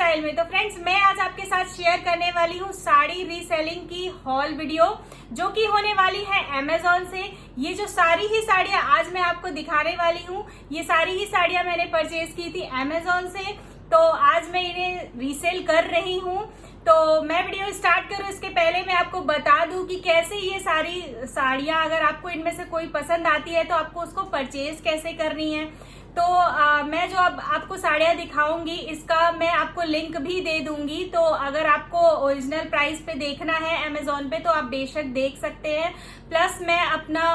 Style में। तो friends, मैं आज आपके साथ शेयर करने वाली हूँ साड़ी रीसेलिंग की हॉल वीडियो, जो कि होने वाली है अमेजोन से। ये जो सारी ही साड़ियां आज मैं आपको दिखाने वाली हूँ, ये सारी ही साड़ियां मैंने परचेज की थी अमेजोन से। तो आज मैं इन्हें रीसेल कर रही हूँ। तो मैं वीडियो स्टार्ट करूँ इसके पहले मैं आपको बता दूं कि कैसे ये सारी साड़ियां, अगर आपको इनमें से कोई पसंद आती है तो आपको उसको परचेज कैसे करनी है। तो मैं जो अब आपको साड़ियां दिखाऊंगी इसका मैं आपको लिंक भी दे दूंगी। तो अगर आपको ओरिजिनल प्राइस पे देखना है अमेजोन पे तो आप बेशक देख सकते हैं। प्लस मैं अपना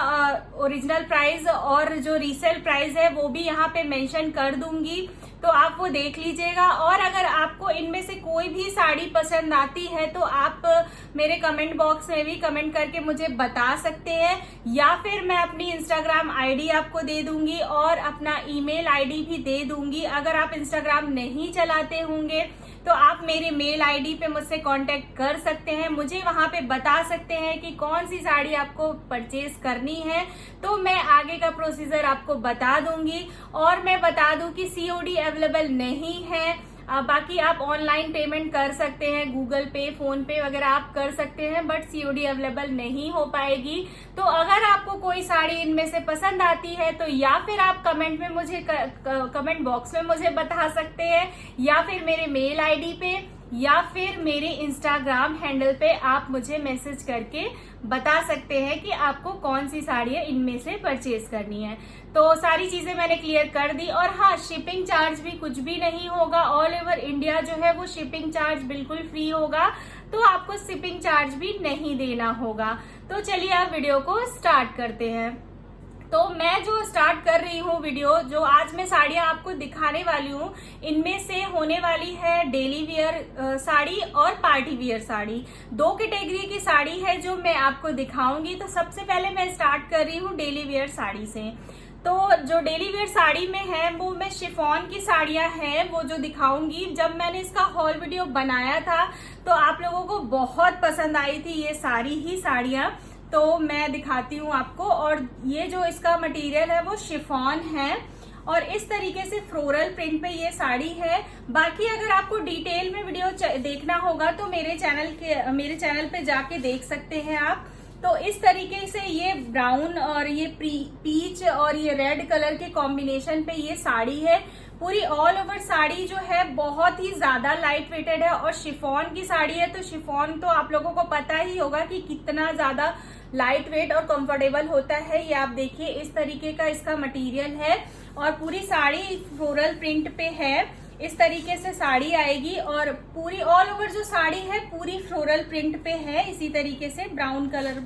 ओरिजिनल प्राइस और जो रीसेल प्राइस है वो भी यहाँ पे मेंशन कर दूंगी, तो आप वो देख लीजिएगा। और अगर आपको इनमें से कोई भी साड़ी पसंद आती है तो आप मेरे कमेंट बॉक्स में भी कमेंट करके मुझे बता सकते हैं, या फिर मैं अपनी इंस्टाग्राम आईडी आपको दे दूंगी और अपना ईमेल आईडी भी दे दूंगी। अगर आप इंस्टाग्राम नहीं चलाते होंगे तो आप मेरे मेल आईडी पे मुझसे कांटेक्ट कर सकते हैं, मुझे वहां पे बता सकते हैं कि कौन सी साड़ी आपको परचेज करनी है, तो मैं आगे का प्रोसीजर आपको बता दूंगी। और मैं बता दूं कि सीओडी अवेलेबल नहीं है। बाकी आप ऑनलाइन पेमेंट कर सकते हैं, गूगल पे, फोन पे वगैरह आप कर सकते हैं, बट सीओडी अवेलेबल नहीं हो पाएगी। तो अगर आपको कोई साड़ी इनमें से पसंद आती है तो या फिर आप कमेंट में मुझे कमेंट बॉक्स में मुझे बता सकते हैं, या फिर मेरे मेल आईडी पे, या फिर मेरे इंस्टाग्राम हैंडल पे आप मुझे मैसेज करके बता सकते हैं कि आपको कौन सी साड़ियां इनमें से परचेज करनी है। तो सारी चीजें मैंने क्लियर कर दी। और हाँ, शिपिंग चार्ज भी कुछ भी नहीं होगा, ऑल ओवर इंडिया जो है वो शिपिंग चार्ज बिल्कुल फ्री होगा, तो आपको शिपिंग चार्ज भी नहीं देना होगा। तो चलिए आप वीडियो को स्टार्ट करते हैं। तो मैं जो स्टार्ट कर रही हूँ वीडियो, जो आज मैं साड़ियां आपको दिखाने वाली हूँ, इनमें से होने वाली है डेली वियर साड़ी और पार्टी वियर साड़ी। दो कैटेगरी की साड़ी है जो मैं आपको दिखाऊंगी। तो सबसे पहले मैं स्टार्ट कर रही हूँ डेली वियर साड़ी से। तो जो डेली वेयर साड़ी में है वो मैं शिफॉन की साड़ियां हैं वो जो दिखाऊंगी। जब मैंने इसका हॉल वीडियो बनाया था तो आप लोगों को बहुत पसंद आई थी ये सारी ही साड़ियां, तो मैं दिखाती हूँ आपको। और ये जो इसका मटेरियल है वो शिफॉन है और इस तरीके से फ्लोरल प्रिंट पे ये साड़ी है। बाकी अगर आपको डिटेल में वीडियो देखना होगा तो मेरे चैनल पे जाके देख सकते हैं आप। तो इस तरीके से ये ब्राउन और ये पीच और ये रेड कलर के कॉम्बिनेशन पे ये साड़ी है। पूरी ऑल ओवर साड़ी जो है बहुत ही ज्यादा लाइट वेटेड है और शिफॉन की साड़ी है। तो शिफॉन तो आप लोगों को पता ही होगा कि कितना ज्यादा लाइट वेट और कंफर्टेबल होता है। ये आप देखिए इस तरीके का इसका मटेरियल है और पूरी साड़ी फ्लोरल प्रिंट पे है। इस तरीके से साड़ी आएगी और पूरी ऑल ओवर जो साड़ी है पूरी फ्लोरल प्रिंट पे है। इसी तरीके से ब्राउन कलर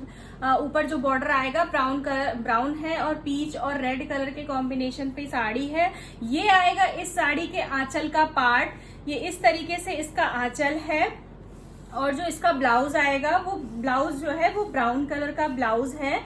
ऊपर जो बॉर्डर आएगा ब्राउन है और पीच और रेड कलर के कॉम्बिनेशन पे साड़ी है। ये आएगा इस साड़ी के आंचल का पार्ट। ये इस तरीके से इसका आंचल है और जो इसका ब्लाउज आएगा वो ब्लाउज जो है वो ब्राउन कलर का ब्लाउज है।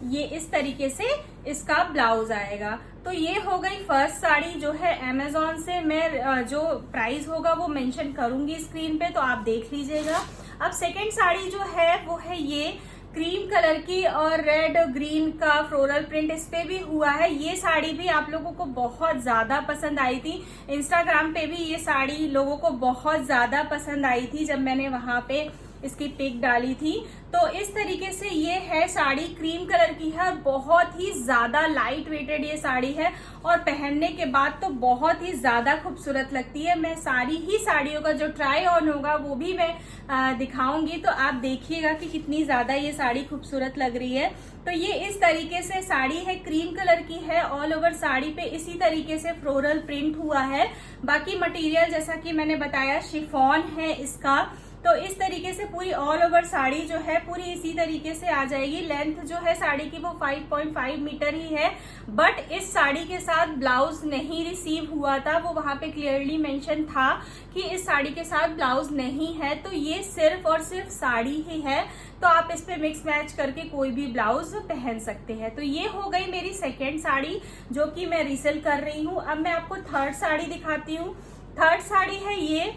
ये इस तरीके से इसका ब्लाउज आएगा। तो ये हो गई फर्स्ट साड़ी जो है अमेजोन से। मैं जो प्राइस होगा वो मेंशन करूंगी स्क्रीन पे, तो आप देख लीजिएगा। अब सेकंड साड़ी जो है वो है ये क्रीम कलर की और रेड ग्रीन का फ्लोरल प्रिंट इस पे भी हुआ है। ये साड़ी भी आप लोगों को बहुत ज्यादा पसंद आई थी। इंस्टाग्राम पे भी ये साड़ी लोगों को बहुत ज्यादा पसंद आई थी जब मैंने वहां पे इसकी पिक डाली थी। तो इस तरीके से ये है साड़ी, क्रीम कलर की है और बहुत ही ज्यादा लाइट वेटेड ये साड़ी है और पहनने के बाद तो बहुत ही ज्यादा खूबसूरत लगती है। मैं सारी ही साड़ियों का जो ट्राई ऑन होगा वो भी मैं दिखाऊंगी, तो आप देखिएगा कि कितनी ज्यादा ये साड़ी खूबसूरत लग रही है। तो ये इस तरीके से साड़ी है, क्रीम कलर की है। ऑल ओवर साड़ी पे इसी तरीके से फ्लोरल प्रिंट हुआ है। बाकी मटेरियल जैसा कि मैंने बताया शिफॉन है इसका। तो इस तरीके से पूरी ऑल ओवर साड़ी जो है पूरी इसी तरीके से आ जाएगी। लेंथ जो है साड़ी की वो 5.5 मीटर ही है, बट इस साड़ी के साथ ब्लाउज नहीं रिसीव हुआ था। वो वहां पे क्लियरली मेंशन था कि इस साड़ी के साथ ब्लाउज नहीं है। तो ये सिर्फ और सिर्फ साड़ी ही है, तो आप इस पे मिक्स मैच करके कोई भी ब्लाउज पहन सकते हैं। तो ये हो गई मेरी सेकेंड साड़ी जो कि मैं रीसेल कर रही हूँ। अब मैं आपको थर्ड साड़ी दिखाती हूँ। थर्ड साड़ी है ये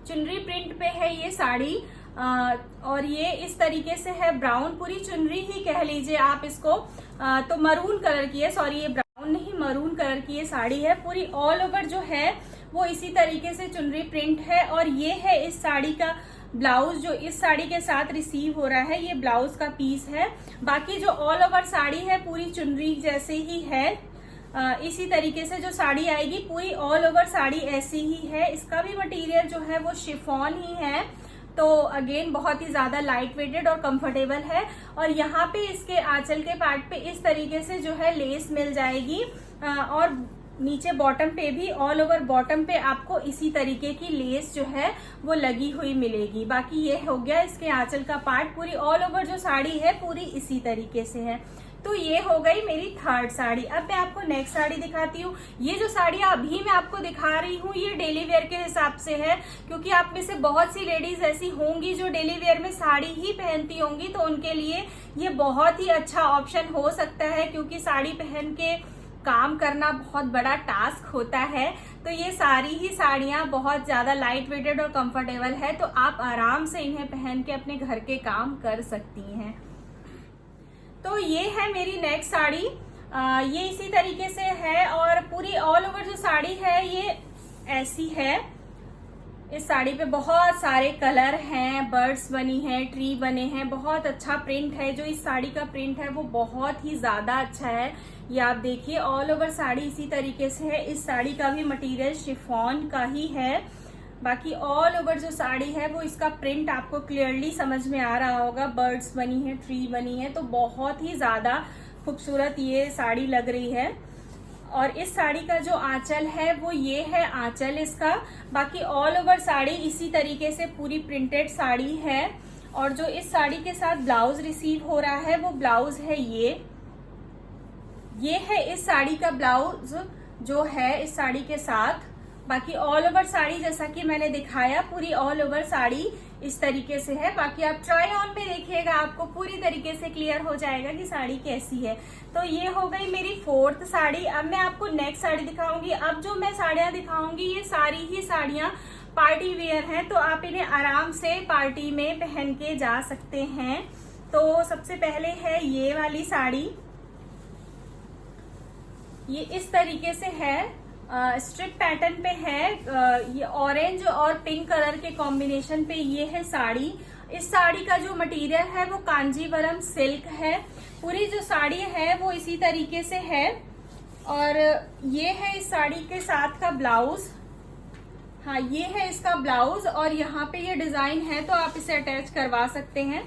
चुनरी प्रिंट पे है ये साड़ी और ये इस तरीके से है ब्राउन, पूरी चुनरी ही कह लीजिए आप इसको। तो मरून कलर की है, सॉरी ये ब्राउन नहीं मरून कलर की ये साड़ी है। पूरी ऑल ओवर जो है वो इसी तरीके से चुनरी प्रिंट है। और ये है इस साड़ी का ब्लाउज जो इस साड़ी के साथ रिसीव हो रहा है, ये ब्लाउज का पीस है। बाकी जो ऑल ओवर साड़ी है पूरी चुनरी जैसे ही है, इसी तरीके से जो साड़ी आएगी पूरी ऑल ओवर साड़ी ऐसी ही है। इसका भी मटेरियल जो है वो शिफॉन ही है, तो अगेन बहुत ही ज्यादा लाइट वेटेड और कंफर्टेबल है। और यहाँ पे इसके आंचल के पार्ट पे इस तरीके से जो है लेस मिल जाएगी, और नीचे बॉटम पे भी ऑल ओवर बॉटम पे आपको इसी तरीके की लेस जो है वो लगी हुई मिलेगी। बाकी ये हो गया इसके आंचल का पार्ट, पूरी ऑल ओवर जो साड़ी है पूरी इसी तरीके से है। तो ये हो गई मेरी थर्ड साड़ी। अब मैं आपको नेक्स्ट साड़ी दिखाती हूँ। ये जो साड़ी अभी मैं आपको दिखा रही हूँ ये डेली वेयर के हिसाब से है, क्योंकि आप में से बहुत सी लेडीज ऐसी होंगी जो डेली वेयर में साड़ी ही पहनती होंगी, तो उनके लिए ये बहुत ही अच्छा ऑप्शन हो सकता है, क्योंकि साड़ी पहन के काम करना बहुत बड़ा टास्क होता है। तो ये सारी ही साड़ियां बहुत ज्यादा लाइट वेटेड और कंफर्टेबल है, तो आप आराम से इन्हें पहन के अपने घर के काम कर सकती हैं। तो ये है मेरी नेक्स्ट साड़ी, ये इसी तरीके से है और पूरी ऑल ओवर जो साड़ी है ये ऐसी है। इस साड़ी पे बहुत सारे कलर हैं, बर्ड्स बनी है, ट्री बने हैं, बहुत अच्छा प्रिंट है। जो इस साड़ी का प्रिंट है वो बहुत ही ज्यादा अच्छा है। ये आप देखिए ऑल ओवर साड़ी इसी तरीके से है। इस साड़ी का भी मटेरियल शिफॉन का ही है। बाकी ऑल ओवर जो साड़ी है वो इसका प्रिंट आपको क्लियरली समझ में आ रहा होगा। बर्ड्स बनी है, ट्री बनी है, तो बहुत ही ज्यादा खूबसूरत ये साड़ी लग रही है। और इस साड़ी का जो आंचल है वो ये है आंचल इसका। बाकी ऑल ओवर साड़ी इसी तरीके से पूरी प्रिंटेड साड़ी है। और जो इस साड़ी के साथ ब्लाउज रिसीव हो रहा है वो ब्लाउज है ये है इस साड़ी का ब्लाउज जो है इस साड़ी के साथ। बाकी ऑल ओवर साड़ी जैसा कि मैंने दिखाया पूरी ऑल ओवर साड़ी इस तरीके से है। बाकी आप ट्राई ऑन पे देखिएगा, आपको पूरी तरीके से क्लियर हो जाएगा कि साड़ी कैसी है। तो ये हो गई मेरी फोर्थ साड़ी। अब मैं आपको नेक्स्ट साड़ी दिखाऊंगी। अब जो मैं साड़ियां दिखाऊंगी ये सारी ही साड़ियां पार्टी वेयर हैं, तो आप इन्हें आराम से पार्टी में पहन के जा सकते हैं। तो सबसे पहले है ये वाली साड़ी, ये इस तरीके से है, स्ट्रिप पैटर्न पे है। ये ऑरेंज और पिंक कलर के कॉम्बिनेशन पे ये है साड़ी। इस साड़ी का जो मटेरियल है वो कांजीवरम सिल्क है। पूरी जो साड़ी है वो इसी तरीके से है। और ये है इस साड़ी के साथ का ब्लाउज। हाँ, ये है इसका ब्लाउज और यहाँ पे ये डिजाइन है, तो आप इसे अटैच करवा सकते हैं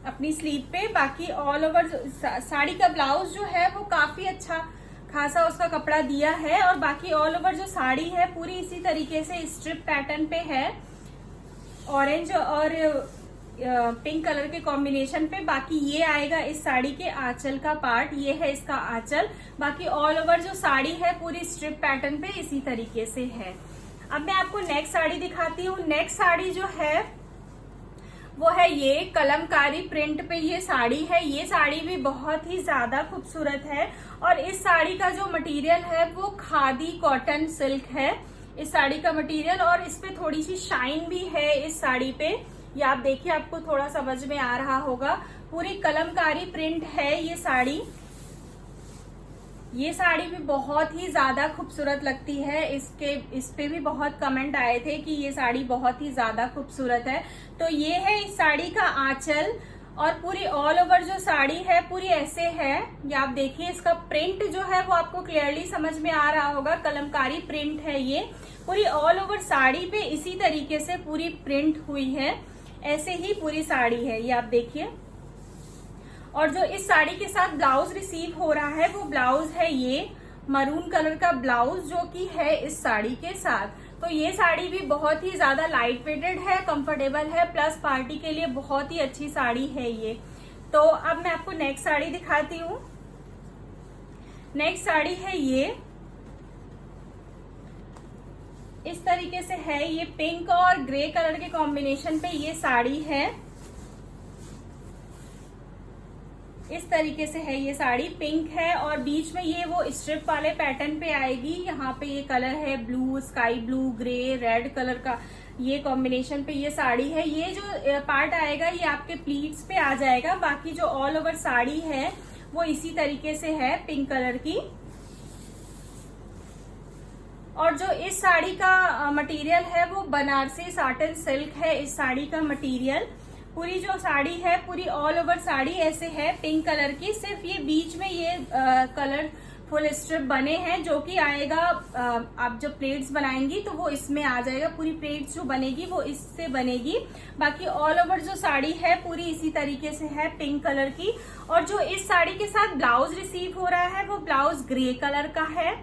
अपनी स्लीव पे। बाकी ऑल ओवर साड़ी का ब्लाउज जो है वो काफी अच्छा खासा उसका कपड़ा दिया है। और बाकी ऑल ओवर जो साड़ी है पूरी इसी तरीके से स्ट्रिप पैटर्न पे है, ऑरेंज और पिंक कलर के कॉम्बिनेशन पे। बाकी ये आएगा इस साड़ी के आंचल का पार्ट, ये है इसका आंचल। बाकी ऑल ओवर जो साड़ी है पूरी स्ट्रिप पैटर्न पे इसी तरीके से है। अब मैं आपको नेक्स्ट साड़ी दिखाती हूँ। नेक्स्ट साड़ी जो है वो है ये कलमकारी प्रिंट पे ये साड़ी है। ये साड़ी भी बहुत ही ज्यादा खूबसूरत है। और इस साड़ी का जो मटेरियल है वो खादी कॉटन सिल्क है इस साड़ी का मटेरियल। और इस पे थोड़ी सी शाइन भी है इस साड़ी पे, ये आप देखिए, आपको थोड़ा समझ में आ रहा होगा। पूरी कलमकारी प्रिंट है ये साड़ी। ये साड़ी भी बहुत ही ज्यादा खूबसूरत लगती है। इस पे भी बहुत कमेंट आए थे कि ये साड़ी बहुत ही ज्यादा खूबसूरत है। तो ये है इस साड़ी का आंचल और पूरी ऑल ओवर जो साड़ी है पूरी ऐसे है। ये आप देखिए, इसका प्रिंट जो है वो आपको क्लियरली समझ में आ रहा होगा। कलमकारी प्रिंट है ये। पूरी ऑल ओवर साड़ी पे इसी तरीके से पूरी प्रिंट हुई है, ऐसे ही पूरी साड़ी है, ये आप देखिए। और जो इस साड़ी के साथ ब्लाउज रिसीव हो रहा है वो ब्लाउज है ये मरून कलर का ब्लाउज जो कि है इस साड़ी के साथ। तो ये साड़ी भी बहुत ही ज्यादा लाइट वेटेड है, कंफर्टेबल है, प्लस पार्टी के लिए बहुत ही अच्छी साड़ी है ये। तो अब मैं आपको नेक्स्ट साड़ी दिखाती हूँ। नेक्स्ट साड़ी है ये इस तरीके से है, ये पिंक और ग्रे कलर के कॉम्बिनेशन पे ये साड़ी है। इस तरीके से है ये साड़ी, पिंक है और बीच में ये वो स्ट्रिप वाले पैटर्न पे आएगी। यहाँ पे ये कलर है blue, sky blue, grey, red colour का ये कॉम्बिनेशन पे ये साड़ी है। ये जो पार्ट आएगा ये आपके प्लीट्स पे आ जाएगा। बाकी जो ऑल ओवर साड़ी है वो इसी तरीके से है, पिंक कलर की। और जो इस साड़ी का मटेरियल है वो बनारसी साटन सिल्क है। इस साड़ी का मटेरियल पूरी जो साड़ी है पूरी ऑल ओवर साड़ी ऐसे है पिंक कलर की। सिर्फ ये बीच में ये कलर फुल स्ट्रिप बने हैं जो कि आएगा, आप जब प्लेट्स बनाएंगी तो वो इसमें आ जाएगा। पूरी प्लेट्स जो बनेगी वो इससे बनेगी। बाकी ऑल ओवर जो साड़ी है पूरी इसी तरीके से है पिंक कलर की। और जो इस साड़ी के साथ ब्लाउज रिसीव हो रहा है वो ब्लाउज ग्रे कलर का है।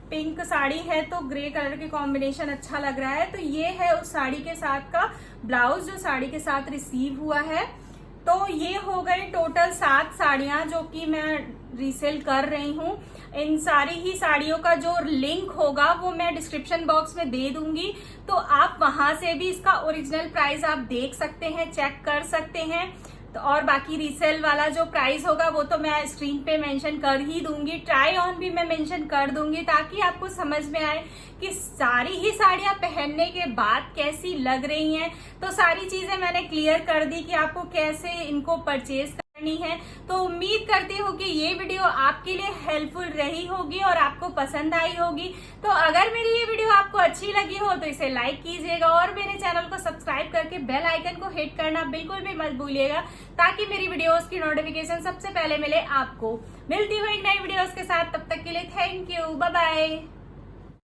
पिंक साड़ी है तो ग्रे कलर के कॉम्बिनेशन अच्छा लग रहा है। तो ये है उस साड़ी के साथ का ब्लाउज जो साड़ी के साथ रिसीव हुआ है। तो ये हो गए टोटल 7 साड़ियां जो कि मैं रीसेल कर रही हूँ। इन सारी ही साड़ियों का जो लिंक होगा वो मैं डिस्क्रिप्शन बॉक्स में दे दूंगी, तो आप वहां से भी इसका ओरिजिनल प्राइस आप देख सकते हैं, चेक कर सकते हैं। तो और बाकी रीसेल वाला जो प्राइस होगा वो तो मैं स्क्रीन पे मेंशन कर ही दूंगी। ट्राई ऑन भी मैं मेंशन कर दूंगी ताकि आपको समझ में आए कि सारी ही साड़ियां पहनने के बाद कैसी लग रही हैं। तो सारी चीजें मैंने क्लियर कर दी कि आपको कैसे इनको परचेज करनी है। तो उम्मीद करती हूँ कि ये वीडियो आपके लिए हेल्पफुल रही होगी और आपको पसंद आई होगी। तो अगर मेरी ये वीडियो आपको अच्छी लगी हो तो इसे लाइक कीजिएगा और मेरे चैनल को सब्सक्राइब करके बेल आइकन को हिट करना बिल्कुल भी मत भूलिएगा ताकि मेरी वीडियोस की नोटिफिकेशन सबसे पहले मिले आपको। मिलती हूँ एक नई वीडियोस के साथ, तब तक के लिए थैंक यू, बाय बाय।